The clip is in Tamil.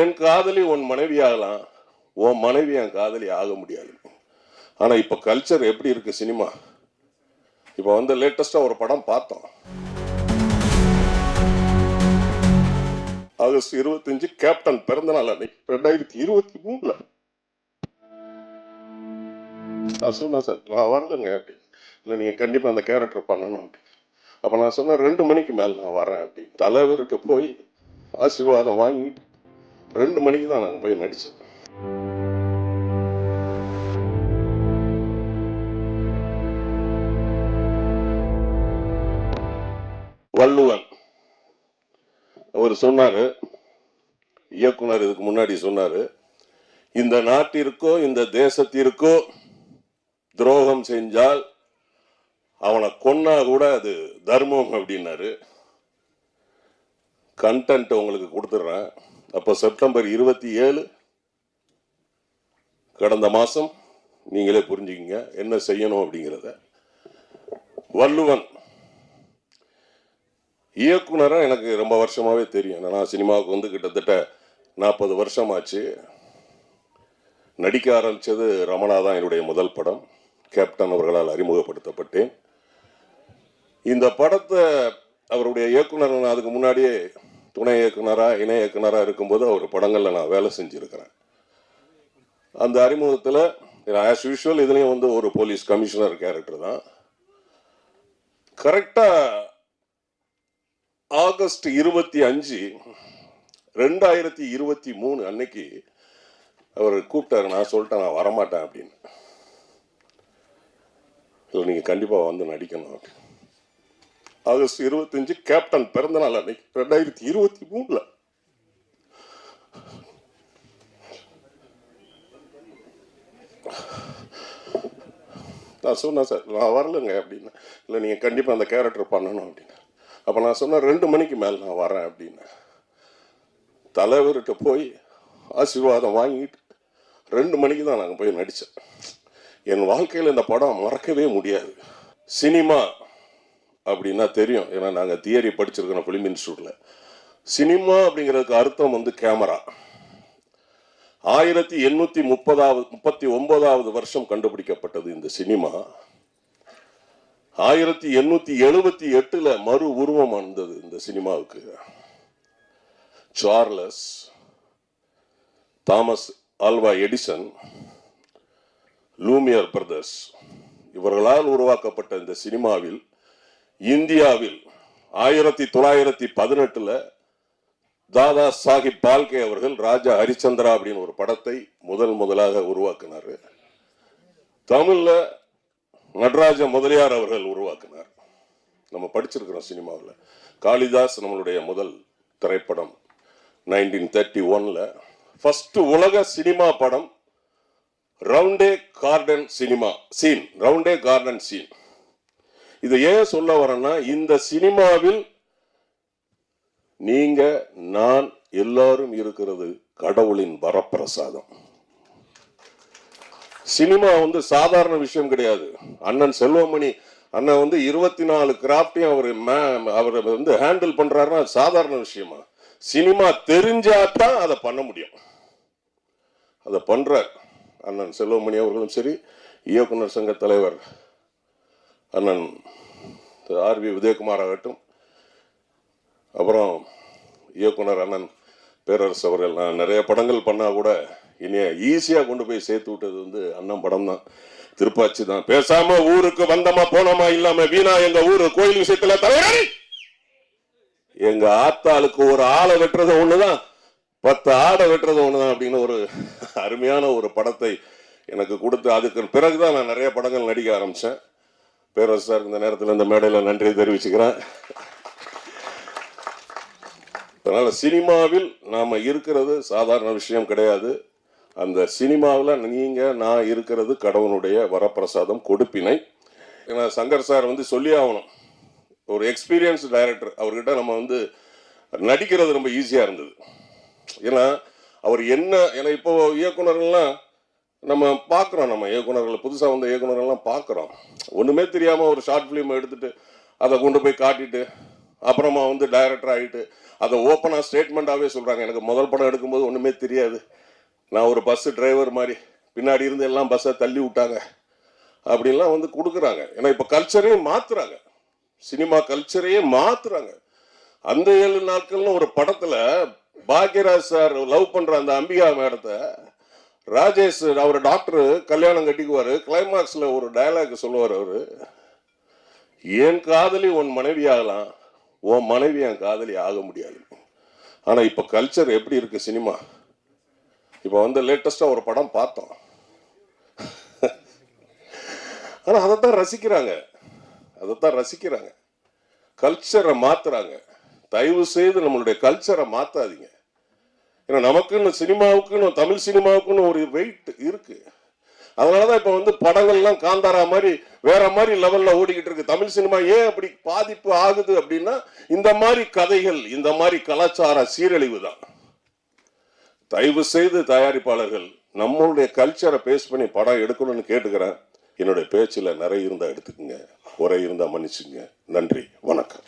என் காதலி உன் மனைவி ஆகலாம், உன் மனைவி என் காதலி ஆக முடியாது. ஆனா இப்ப கல்ச்சர் எப்படி இருக்கு சினிமா? இப்ப வந்து லேட்டஸ்டா ஒரு படம் பார்த்தோம், ஆகஸ்ட் 25 கேப்டன் பிறந்தநாள் அன்னைக்கு 2023. நான் சொன்னேன் சார் நான் வரலங்க அப்படி. இல்லை நீங்கள் கண்டிப்பாக அந்த கேரக்டர் பண்ணணும் அப்படி. அப்போ நான் சொன்னேன் 2 மணிக்கு மேலே நான் வரேன் அப்படி. தலைவருக்கு போய் ஆசீர்வாதம் வாங்கி 2 மணிக்கு தான் நான் போய் நடித்தேன். வள்ளுவன் அவர் சொன்னாரு, இயக்குனர் இதுக்கு முன்னாடி சொன்னாரு, இந்த நாட்டிற்கோ இந்த தேசத்திற்கோ துரோகம் செஞ்சால் அவனை கொன்னா கூட அது தர்மம் அப்படின்னாரு. கண்டென்ட் உங்களுக்கு கொடுத்துட்றேன். அப்போ செப்டம்பர் 27 கடந்த மாதம், நீங்களே புரிஞ்சுக்கிங்க என்ன செய்யணும் அப்படிங்கிறத. வள்ளுவன் இயக்குனராக எனக்கு ரொம்ப வருஷமாகவே தெரியும். நான் சினிமாவுக்கு வந்து கிட்டத்தட்ட 40 வருஷம் ஆச்சு. நடிக்க ஆரம்பித்தது ரமணா தான் என்னுடைய முதல் படம். கேப்டன் அவர்களால் அறிமுகப்படுத்தப்பட்டேன். இந்த படத்தை அவருடைய இயக்குனர், நான் அதுக்கு முன்னாடியே துணை இயக்குனராக இணை இயக்குனராக இருக்கும்போது அவர் படங்களில் நான் வேலை செஞ்சுருக்கிறேன். அந்த அறிமுகத்தில் ஆஸ் யூஷுவல் இதுலேயும் வந்து ஒரு போலீஸ் கமிஷனர் கேரக்டர் தான். கரெக்டாக ஆகஸ்ட் 25 2023 அன்னைக்கு அவர் கூப்பிட்டாரு. நான் சொல்லிட்டேன் நான் வரமாட்டேன் அப்படின்னு. இல்லை நீங்கள் கண்டிப்பாக வந்து நடிக்கணும் அப்படின்னு. ஆகஸ்ட் 25 கேப்டன் பிறந்தநாள் அன்னைக்கு 2023. நான் சொன்னேன் சார் நான் வரலங்க அப்படின்னு. இல்லை நீங்கள் கண்டிப்பாக அந்த கேரக்டர் பண்ணணும் அப்படின்னு. அப்போ நான் சொன்னேன் 2 மணிக்கு மேலே நான் வரேன் அப்படின்னு. தலைவர்கிட்ட போய் ஆசீர்வாதம் வாங்கிட்டு 2 மணிக்கு தான் நாங்கள் போய் நடித்தேன். என் வாழ்க்கையில் இந்த படம் மறக்கவே முடியாது. சினிமா அப்படின்னா தெரியும், ஏன்னா நாங்கள் தியரி படிச்சிருக்கிறோம் ஃபிலிம் இன்ஸ்டியூட்டில். சினிமா அப்படிங்கிறதுக்கு அர்த்தம் வந்து கேமரா. 1839 வருஷம் கண்டுபிடிக்கப்பட்டது இந்த சினிமா. 1878 மறு உருவம் வந்தது இந்த சினிமாவுக்கு. Charles, Thomas Alva Edison, Lumière brothers இவர்களால் உருவாக்கப்பட்ட இந்த சினிமாவில் இந்தியாவில் 1918 தாதா சாஹிப் பால்கே அவர்கள் ராஜா ஹரிச்சந்திரா அப்படின்னு ஒரு படத்தை முதலாக உருவாக்கினார். தமிழ்ல நடராஜ முதலியார் அவர்கள் உருவாக்கினார். நம்ம படிச்சிருக்கிறோம் சினிமாவில். காளிதாஸ் நம்மளுடைய முதல் திரைப்படம் 1931. ஃபர்ஸ்ட் உலக சினிமா படம் Roundhay Garden cinema scene, Roundhay Garden scene. இதை ஏன் சொல்ல வரேன்னா, இந்த சினிமாவில் நீங்க நான் எல்லாரும் இருக்கிறது கடவுளின் வரப்பிரசாதம். சினிமா வந்து சாதாரண விஷயம் கிடையாது. அண்ணன் செல்வமணி அண்ணன் வந்து 24 கிராஃப்டையும் அவர் வந்து ஹேண்டில் பண்றாருன்னா சாதாரண விஷயமா? சினிமா தெரிஞ்சாதான் அதை பண்ண முடியும். அதை பண்றார் அண்ணன் செல்வமணி அவர்களும் சரி, இயக்குனர் சங்க தலைவர் அண்ணன் ஆர்வி உதயகுமார் ஆகட்டும், அப்புறம் இயக்குனர் அண்ணன் பேரரசு அவர்கள். நான் நிறைய படங்கள் பண்ணால் கூட இனிய ஈஸியாக கொண்டு போய் சேர்த்து விட்டது வந்து அண்ணன் படம் தான், திருப்பாச்சி தான். பேசாம ஊருக்கு வந்தமா போனோமா இல்லாம வீணா எங்க ஊரு கோயில் விஷயத்துல தலைவரி எங்க ஆத்தாளுக்கு ஒரு ஆளை வெட்டுறது ஒண்ணுதான், 10 ஆடை வெட்டுறது ஒண்ணுதான் அப்படின்னு ஒரு அருமையான ஒரு படத்தை எனக்கு கொடுத்து, அதுக்கு பிறகுதான் நான் நிறைய படங்கள் நடிக்க ஆரம்பிச்சேன். பேரரசு சார் இந்த நேரத்தில் இந்த மேடையில் நன்றி தெரிவிச்சுக்கிறேன். அதனால சினிமாவில் நாம இருக்கிறது சாதாரண விஷயம் கிடையாது. அந்த சினிமாவில் நீங்க நான் இருக்கிறது கடவுளுடைய வரப்பிரசாதம், கொடுப்பினை. ஏன்னா சங்கர் சார் வந்து சொல்லி ஆகணும், ஒரு எக்ஸ்பீரியன்ஸ் டைரக்டர், அவர்கிட்ட நம்ம வந்து நடிக்கிறது ரொம்ப ஈஸியா இருந்தது. ஏன்னா அவர் என்ன, ஏன்னா இப்போ இயக்குனர்கள்லாம் நம்ம பார்க்குறோம், நம்ம இயக்குனர்கள் புதுசாக வந்த இயக்குனர்கள்லாம் பார்க்குறோம், ஒன்றுமே தெரியாமல் ஒரு ஷார்ட் ஃபிலிம் எடுத்துட்டு அதை கொண்டு போய் காட்டிட்டு அப்புறமா வந்து டைரக்டர் ஆகிட்டு அதை ஓப்பனாக ஸ்டேட்மெண்ட்டாகவே சொல்கிறாங்க. எனக்கு முதல் படம் எடுக்கும்போது ஒன்றுமே தெரியாது, நான் ஒரு பஸ்ஸு டிரைவர் மாதிரி, பின்னாடி இருந்து எல்லாம் பஸ்ஸை தள்ளி விட்டாங்க அப்படின்லாம் வந்து கொடுக்குறாங்க. ஏன்னா இப்போ கல்ச்சரையும் மாற்றுறாங்க, சினிமா கல்ச்சரையே மாற்றுறாங்க. அந்த 7 நாட்கள்னு ஒரு படத்தில் பாக்யராஜ் சார் லவ் பண்ணுற அந்த அம்பிகா மேடத்தை ராஜேஷ் அவர் டாக்டர் கல்யாணம் கட்டிக்குவார். கிளைமாக்ஸில் ஒரு டயலாக் சொல்லுவார் அவர், என் காதலி உன் மனைவி ஆகலாம், உன் மனைவி என் காதலி ஆக முடியாது. ஆனால் இப்போ கல்ச்சர் எப்படி இருக்கு சினிமா? இப்போ வந்து லேட்டஸ்டாக ஒரு படம் பார்த்தோம், ஆனால் அதைத்தான் ரசிக்கிறாங்க, கல்ச்சரை மாத்துறாங்க. தயவு செய்து நம்மளுடைய கல்ச்சரை மாத்தாதீங்க. ஏன்னா நமக்குன்னு சினிமாவுக்குன்னு, தமிழ் சினிமாவுக்குன்னு ஒரு வெயிட் இருக்கு. அதனாலதான் இப்ப வந்து படங்கள்லாம் காந்தாரா மாதிரி வேற மாதிரி லெவல்ல ஓடிக்கிட்டு இருக்கு. தமிழ் சினிமா ஏன் அப்படி பாதிப்பு ஆகுது அப்படின்னா இந்த மாதிரி கதைகள், இந்த மாதிரி கலாச்சார சீரழிவு தான். தயவு செய்து தயாரிப்பாளர்கள் நம்மளுடைய கல்ச்சரை பேஸ் பண்ணி படம் எடுக்கணும்னு கேட்டுக்கிறேன். என்னுடைய பேச்சில் நிறைய இருந்தா எடுத்துக்கங்க, குறை இருந்தா மன்னிச்சுங்க. நன்றி, வணக்கம்.